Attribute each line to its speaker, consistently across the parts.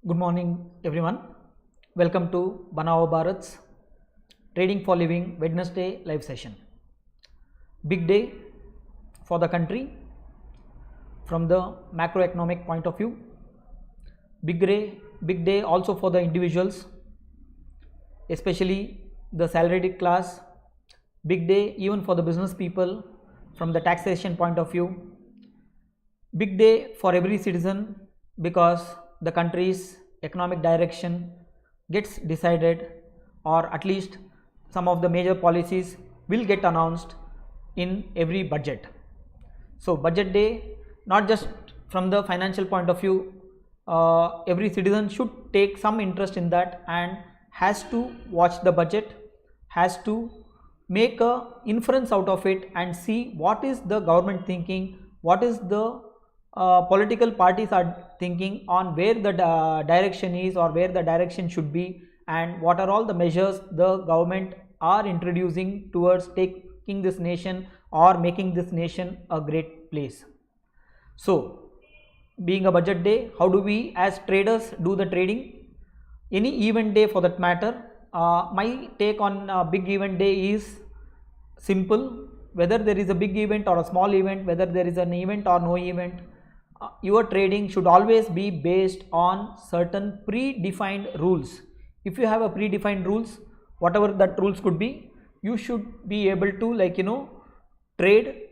Speaker 1: Good morning, everyone. Welcome to Banao Bharat's Trading for Living Wednesday live session. Big day for the country from the macroeconomic point of view. Big day also for the individuals, especially the salaried class. Big day even for the business people from the taxation point of view. Big day for every citizen because the country's economic direction gets decided, or at least some of the major policies will get announced in every budget. So budget day, not just from the financial point of view, every citizen should take some interest in that and has to watch the budget, has to make a inference out of it and see what is the government thinking, what is the political parties are thinking on where the direction is or where the direction should be, and what are all the measures the government are introducing towards taking this nation or making this nation a great place. So being a budget day, how do we as traders do the trading? Any event day for that matter. My take on a big event day is simple. Whether there is a big event or a small event, whether there is an event or no event, your trading should always be based on certain predefined rules. If you have a predefined rules, whatever that rules could be, you should be able to trade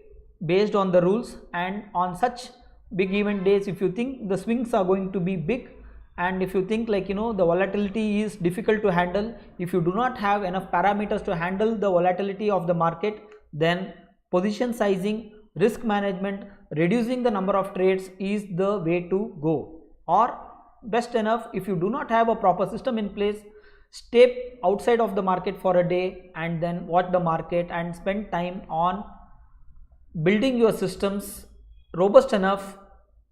Speaker 1: based on the rules. And on such big event days, if you think the swings are going to be big, and if you think the volatility is difficult to handle, if you do not have enough parameters to handle the volatility of the market, then position sizing, risk management, reducing the number of trades is the way to go. Or best enough, if you do not have a proper system in place, step outside of the market for a day and then watch the market and spend time on building your systems robust enough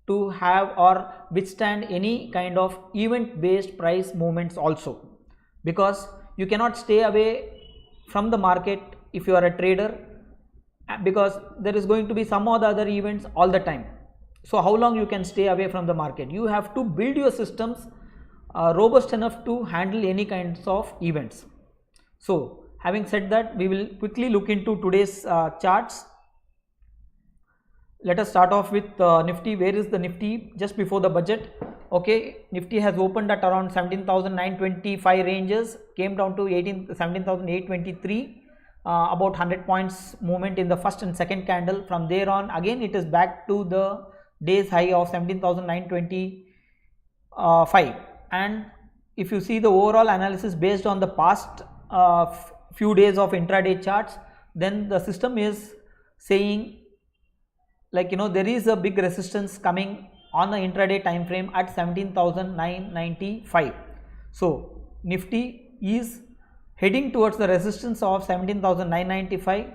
Speaker 1: to have or withstand any kind of event based price movements also, because you cannot stay away from the market if you are a trader, because there is going to be some or the other events all the time. So how long you can stay away from the market? You have to build your systems robust enough to handle any kinds of events. So having said that, we will quickly look into today's charts. Let us start off with Nifty. Where is the Nifty just before the budget? Okay, Nifty has opened at around 17,925 ranges, came down to 17,823. About 100 points movement in the first and second candle. From there on, again it is back to the day's high of 17,925. And if you see the overall analysis based on the past few days of intraday charts, then the system is saying there is a big resistance coming on the intraday time frame at 17,995. So Nifty is heading towards the resistance of 17,995,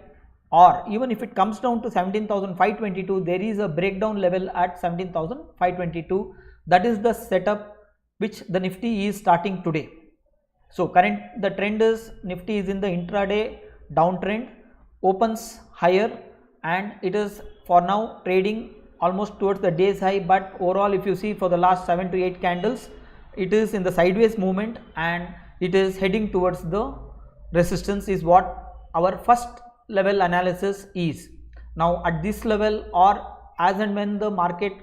Speaker 1: or even if it comes down to 17,522, there is a breakdown level at 17,522. That is the setup which the Nifty is starting today. So the trend is Nifty is in the intraday downtrend, opens higher, and it is for now trading almost towards the day's high. But overall, if you see for the last 7 to 8 candles, it is in the sideways movement and it is heading towards the resistance, is what our first level analysis is. Now at this level, or as and when the market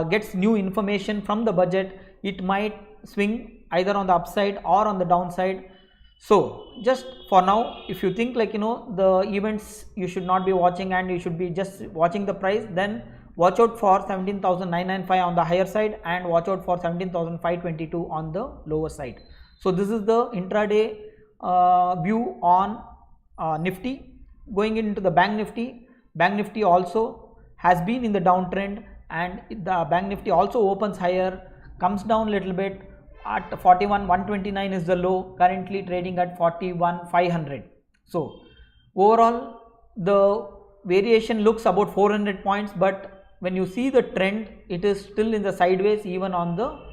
Speaker 1: gets new information from the budget, it might swing either on the upside or on the downside. So just for now, if you think the events you should not be watching and you should be just watching the price, then watch out for 17,995 on the higher side and watch out for 17,522 on the lower side. So this is the intraday view on Nifty. Going into the Bank Nifty, Bank Nifty also has been in the downtrend, and the Bank Nifty also opens higher, comes down a little bit at 41,129 is the low, currently trading at 41,500. So overall the variation looks about 400 points, but when you see the trend, it is still in the sideways even on the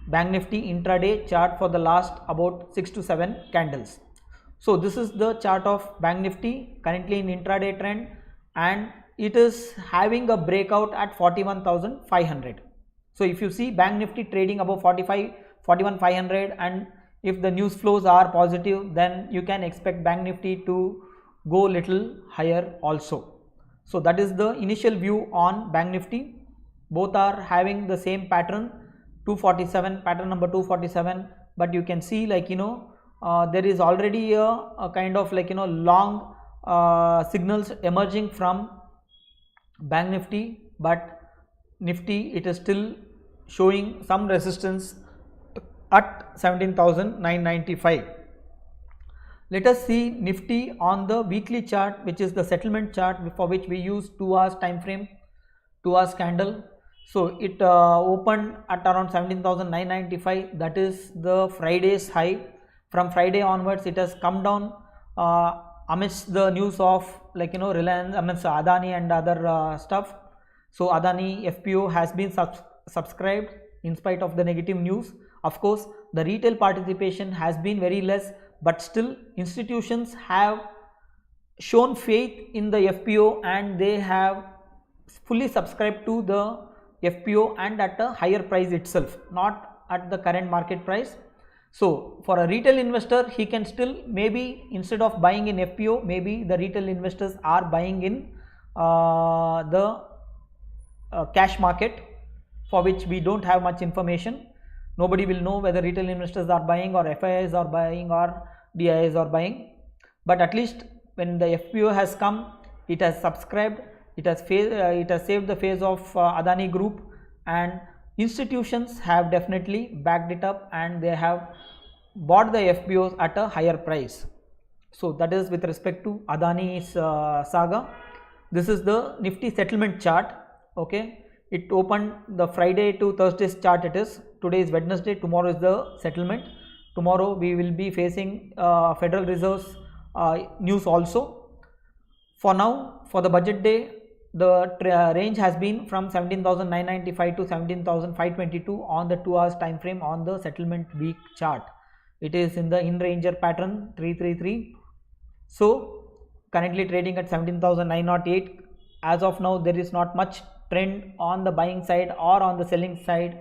Speaker 1: Bank Nifty intraday chart for the last about 6 to 7 candles. So this is the chart of Bank Nifty currently in intraday trend, and it is having a breakout at 41,500. So if you see Bank Nifty trading above 45 41,500, and if the news flows are positive, then you can expect Bank Nifty to go little higher also. So that is the initial view on Bank Nifty. Both are having the same pattern, 247, pattern number 247, but you can see like there is already a kind of like long signals emerging from Bank Nifty, but Nifty it is still showing some resistance at 17,995. Let us see Nifty on the weekly chart, which is the settlement chart, for which we use 2 hours time frame, 2 hours candle. So it opened at around 17,995, that is the Friday's high. From Friday onwards it has come down amidst the news of like Reliance, amidst Adani and other stuff. So Adani FPO has been subscribed in spite of the negative news. Of course the retail participation has been very less, but still institutions have shown faith in the FPO and they have fully subscribed to the FPO and at a higher price itself, not at the current market price. So for a retail investor, he can still, maybe instead of buying in FPO, maybe the retail investors are buying in the cash market, for which we don't have much information. Nobody will know whether retail investors are buying or FIIs are buying or DIIs are buying, but at least when the FPO has come, it has subscribed, it has saved the face of Adani Group, and institutions have definitely backed it up and they have bought the FPOs at a higher price. So that is with respect to Adani's saga. This is the Nifty settlement chart. Okay, it opened the Friday to Thursday's chart. It is, today is Wednesday, tomorrow is the settlement. Tomorrow we will be facing Federal Reserve's news also. For now, for the budget day, the range has been from 17,995 to 17,522 on the 2 hours time frame on the settlement week chart. It is in the in-ranger pattern 333. So currently trading at 17,908. As of now, there is not much trend on the buying side or on the selling side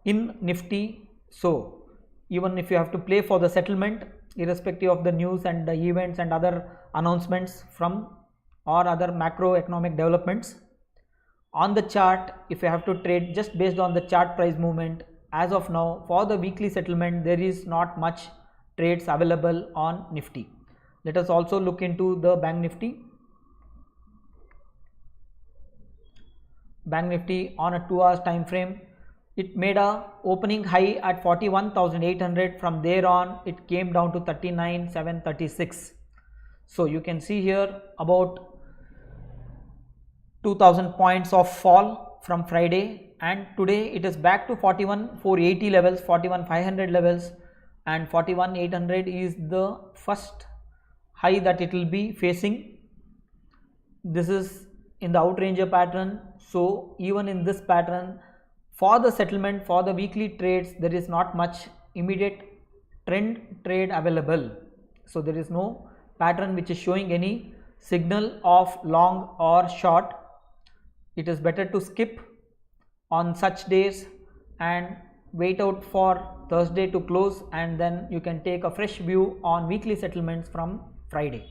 Speaker 1: in Nifty. So even if you have to play for the settlement, irrespective of the news and the events and other announcements from or other macroeconomic developments, on the chart, if you have to trade just based on the chart price movement, as of now for the weekly settlement there is not much trades available on Nifty. Let us also look into the Bank Nifty. Bank Nifty on a 2 hours time frame, it made a opening high at 41,800. From there on it came down to 39,736. So you can see here about 2,000 points of fall from Friday, and today it is back to 41,480 levels, 41,500 levels, and 41,800 is the first high that it will be facing. This is in the outranger pattern. So even in this pattern, for the settlement, for the weekly trades, there is not much immediate trend trade available. So there is no pattern which is showing any signal of long or short. It is better to skip on such days and wait out for Thursday to close, and then you can take a fresh view on weekly settlements from Friday.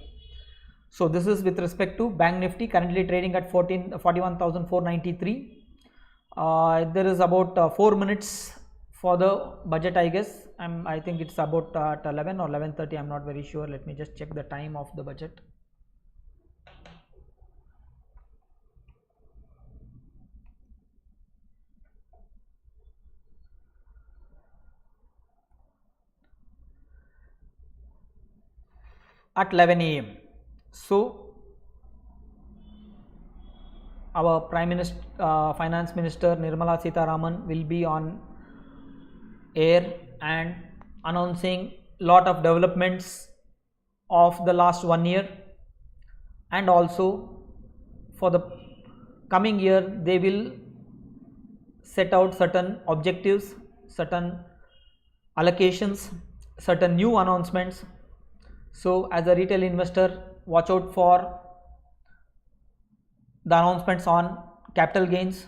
Speaker 1: So this is with respect to Bank Nifty, currently trading at 41,493. There is about 4 minutes for the budget, I guess. I think it's about at 11 or 11:30. I'm not very sure. Let me just check the time of the budget. At 11 a.m. So our Prime Minister, Finance Minister Nirmala Sitharaman will be on air and announcing lot of developments of the last 1 year, and also for the coming year they will set out certain objectives, certain allocations, certain new announcements. So as a retail investor, watch out for the announcements on capital gains.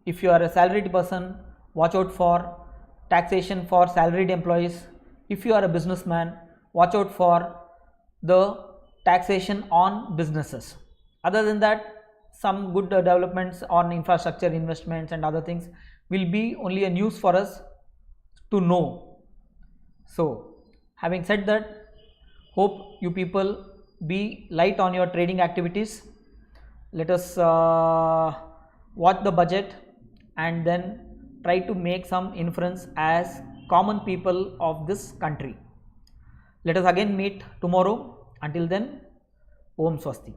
Speaker 1: If you are a salaried person, watch out for taxation for salaried employees. If you are a businessman, watch out for the taxation on businesses. Other than that, some good developments on infrastructure investments and other things will be only a news for us to know. So having said that, hope you people be light on your trading activities. Let us watch the budget and then try to make some inference as common people of this country. Let us again meet tomorrow. Until then, Om Swasti.